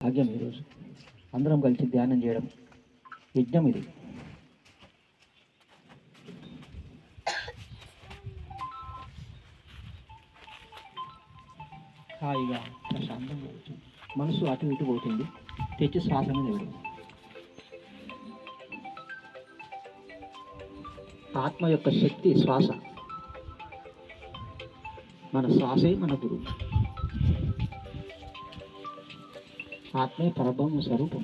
భాగ్యం ఈరోజు అందరం కలిసి ధ్యానం చేయడం యజ్ఞం ఇది. హాయిగా ప్రశాంతంగా ఉంటుంది. మనసు అటు ఇటు పోతుంది. తెచ్చి శ్వాస మీద వేయడం. ఆత్మ యొక్క శక్తి శ్వాస. మన శ్వాసే మన గురువు. ఆత్మే పరబ్రహ్మ స్వరూపం.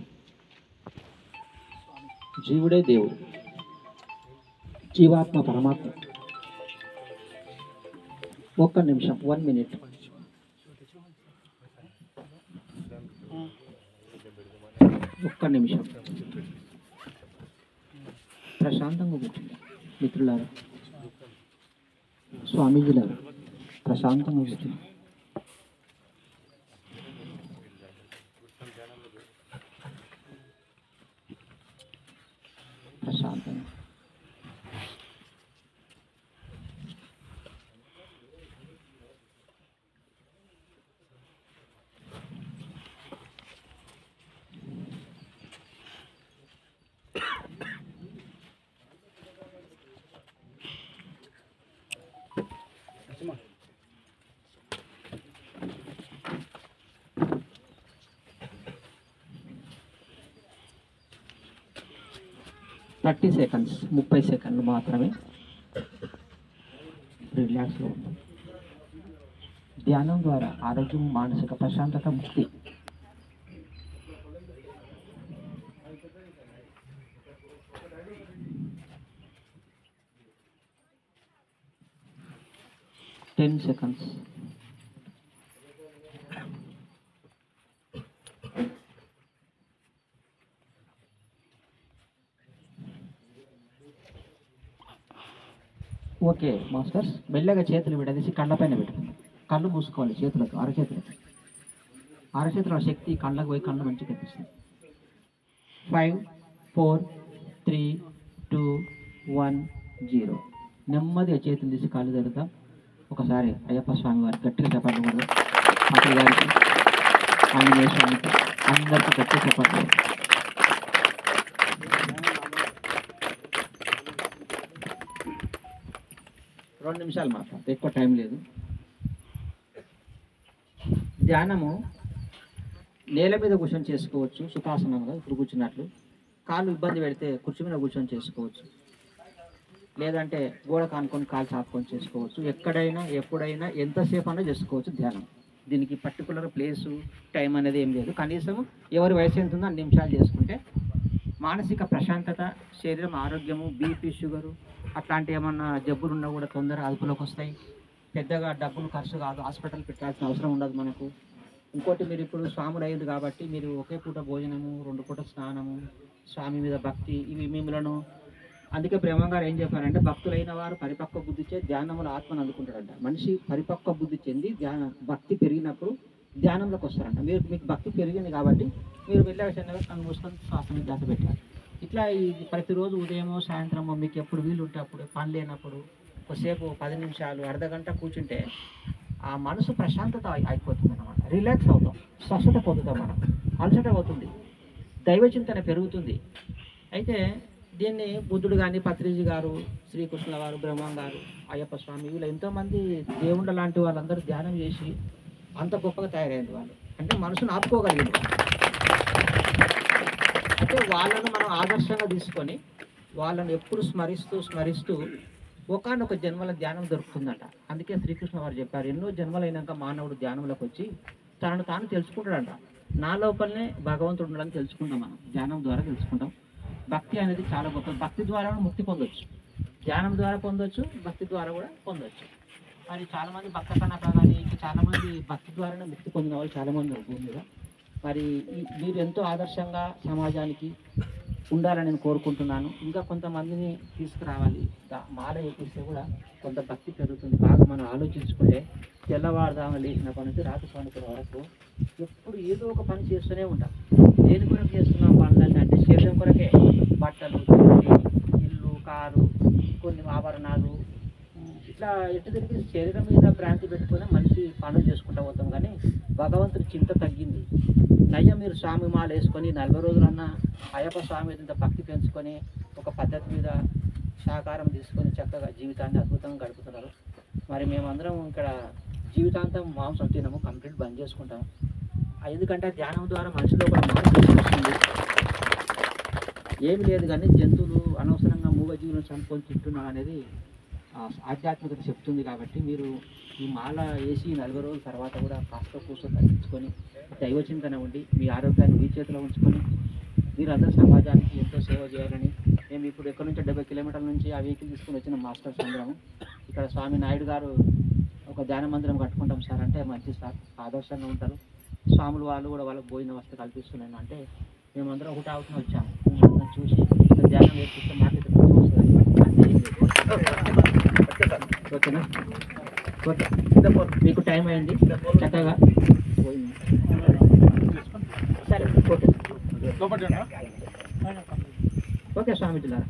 జీవుడే దేవుడు. జీవాత్మ పరమాత్మ. ఒక్క నిమిషం, 1 minute. ఒక్క నిమిషం ప్రశాంతంగా కూర్చుంది. మిత్రులారా, స్వామీజీలారా, ప్రశాంతంగా కూర్చుంది. ప్రశాంతంగా థర్టీ సెకండ్స్ 30 సెకండ్లు మాత్రమే రిలాక్స్గా ఉంటాం. ధ్యానం ద్వారా ఆరోగ్యం, మానసిక ప్రశాంతత, ముక్తి. Ten seconds. ఓకే మాస్టర్స్, మెల్లగా చేతులు విడదీసి కళ్ళపైన పెట్టుకుందాం. కళ్ళు మూసుకోవాలి. చేతులకు, అరచేతుల శక్తి కళ్ళకు పోయి కళ్ళు మంచిగా కనిపిస్తుంది. 5 4 3 2 1 0. నెమ్మదిగా చేతులు తీసి కాళ్ళు జరుగుతాం. ఒకసారి అయ్యప్ప స్వామి వారికి గట్టిగా చెప్పండి. కూడా అతని గారికి, ఆంజనేయ స్వామికి, అందరికీ గట్టిగా చెప్పండి. రెండు నిమిషాలు మాత్రం, ఎక్కువ టైం లేదు. ధ్యానము నేల మీద కూర్చొని చేసుకోవచ్చు, సుఖాసనంగా ఇప్పుడు కూర్చున్నట్లు. కాళ్ళు ఇబ్బంది పెడితే కుర్చీ మీద కూర్చొని చేసుకోవచ్చు, లేదంటే గోడ కానుకొని కాలు చాపుకొని చేసుకోవచ్చు. ఎక్కడైనా ఎప్పుడైనా ఎంతసేపు అయినా చేసుకోవచ్చు ధ్యానం. దీనికి పర్టికులర్ ప్లేసు, టైం అనేది ఏం లేదు. కనీసం ఎవరి వయసు ఎంత ఉందో 2 నిమిషాలు చేసుకుంటే మానసిక ప్రశాంతత, శరీరం ఆరోగ్యము, బీపీ, షుగరు అట్లాంటి ఏమన్నా జబ్బులు ఉన్నా కూడా తొందరగా అదుపులోకి వస్తాయి. పెద్దగా డబ్బులు ఖర్చు కాదు, హాస్పిటల్ పెట్టాల్సిన అవసరం ఉండదు మనకు. ఇంకోటి, మీరు ఇప్పుడు స్వాములు అయ్యింది కాబట్టి మీరు ఒకే పూట భోజనము, 2 పూట స్నానము, స్వామి మీద భక్తి, ఇవి మిమ్మలను. అందుకే బ్రహ్మంగారు ఏం చెప్పారంటే, భక్తులైన వారు పరిపక్వ బుద్ధిచే ధ్యానములు ఆత్మను అందుకుంటారంట. మనిషి పరిపక్వ బుద్ధి చెంది భక్తి పెరిగినప్పుడు ధ్యానంలోకి వస్తారంట. మీకు భక్తి పెరిగింది కాబట్టి మీరు వెళ్ళగా చిన్నగా కన్ను మూసుకొని శ్వాస మీద ధ్యాస పెట్టారు. ఇట్లా ఇది ప్రతిరోజు ఉదయమో సాయంత్రమో మీకు ఎప్పుడు వీలు ఉంటే అప్పుడు, పని లేనప్పుడు కొద్దిసేపు 10 నిమిషాలు, అర్ధగంట కూర్చుంటే ఆ మనసు ప్రశాంతత అయిపోతుంది అన్నమాట. రిలాక్స్ అవుతాం, స్వస్థత పొందుతాం, మనం అలసట అవుతుంది, దైవ చింతన పెరుగుతుంది. అయితే దీన్ని బుద్ధుడు కానీ, పత్రిజీ గారు, శ్రీకృష్ణుల వారు, బ్రహ్మం గారు, అయ్యప్ప స్వామి, వీళ్ళు ఎంతోమంది దేవుళ్ళ లాంటి వాళ్ళందరూ ధ్యానం చేసి అంత గొప్పగా తయారైంది వాళ్ళు. అంటే మనసును ఆపుకోగలిగింది. అయితే వాళ్ళను మనం ఆదర్శంగా తీసుకొని వాళ్ళను ఎప్పుడు స్మరిస్తూ ఒకానొక జన్మల ధ్యానం దొరుకుతుందంట. అందుకే శ్రీకృష్ణ వారు చెప్పారు, ఎన్నో జన్మలైనాక మానవుడు ధ్యానంలోకి వచ్చి తనను తాను తెలుసుకుంటాడంట. నా లోపలనే భగవంతుడు ఉన్నాడని తెలుసుకుంటాం. మనం ధ్యానం ద్వారా తెలుసుకుంటాం. భక్తి అనేది చాలా గొప్ప. భక్తి ద్వారా ముక్తి పొందొచ్చు, ధ్యానం ద్వారా పొందొచ్చు, భక్తి ద్వారా కూడా పొందొచ్చు. మరి చాలామంది భక్త కనక కానీ చాలామంది భక్తి ద్వారానే ముక్తి పొందిన వాళ్ళు చాలామంది భూమి మీద. మరి మీరు ఎంతో ఆదర్శంగా సమాజానికి ఉండాలని నేను కోరుకుంటున్నాను. ఇంకా కొంతమందిని తీసుకురావాలి. మాల వేపిస్తే కూడా కొంత భక్తి పెరుగుతుంది. బాగా మనం ఆలోచించుకుంటే తెల్లవారుదామ లేచినప్పటి నుంచి రాత్రి పనుకునే వరకు ఎప్పుడు ఏదో ఒక పని చేస్తూనే ఉంటాం. దేని కొరకు చేస్తున్నాం పనులన్నీ అంటే శరీరం కొరకే. బట్టలు, ఇల్లు, కారు, కొన్ని ఆభరణాలు, ఇట్లా ఎటు తిరిగి శరీరం మీద భ్రాంతి పెట్టుకుని మనిషి పనులు చేసుకుంటూ పోతాం. కానీ భగవంతుడి చింత తగ్గింది. నయ్యం మీరు స్వామి మాల వేసుకొని 40 రోజులన్నా అయ్యప్ప స్వామి మీద ఇంత భక్తి పెంచుకొని ఒక పద్ధతి మీద సహకారం తీసుకొని చక్కగా జీవితాన్ని అద్భుతంగా గడుపుతున్నారు. మరి మేమందరం ఇక్కడ జీవితాంతం మాంసం తినము, కంప్లీట్ బంద్ చేసుకుంటాము. ఎందుకంటే ధ్యానం ద్వారా మనిషిలో కూడా మార్పు వస్తుంది. ఏమి లేదు కానీ జంతువులు అనవసరంగా మూగజీవులను చంపుకొని తింటున్నాం అనేది ఆధ్యాత్మికత చెప్తుంది. కాబట్టి మీరు ఈ మాల వేసి 40 రోజుల తర్వాత కూడా కాస్త కూర్చొని తగ్గించుకొని దైవచింతన ఉండి మీ ఆరోగ్యాన్ని మీ చేతిలో ఉంచుకొని మీరందరూ సమాజానికి ఎంతో సేవ చేయాలని మేము ఇప్పుడు ఎక్కడి నుంచి 70 కిలోమీటర్ల నుంచి ఆ వెహికల్ తీసుకుని వచ్చిన మాస్టర్స్ అందరము ఇక్కడ స్వామి నాయుడు గారు ఒక ధ్యాన మందిరం కట్టుకుంటాం సార్ అంటే మంచి సార్, ఆదర్శంగా ఉంటారు. స్వాములు వాళ్ళు కూడా వాళ్ళకి భోజన వసతి కల్పిస్తున్నాను అంటే మేమందరం ఒకటి అవుతున్న వచ్చాము. అందరం చూసి ధ్యానం నేర్పిస్తే మాట్లాడితే ఓకేనా? ఓకే, మీకు టైం అయింది చక్కగా సరే ఓకే స్వామిజీలారా.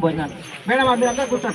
భోజనాలు మేడం అందరూ కూర్చోండి.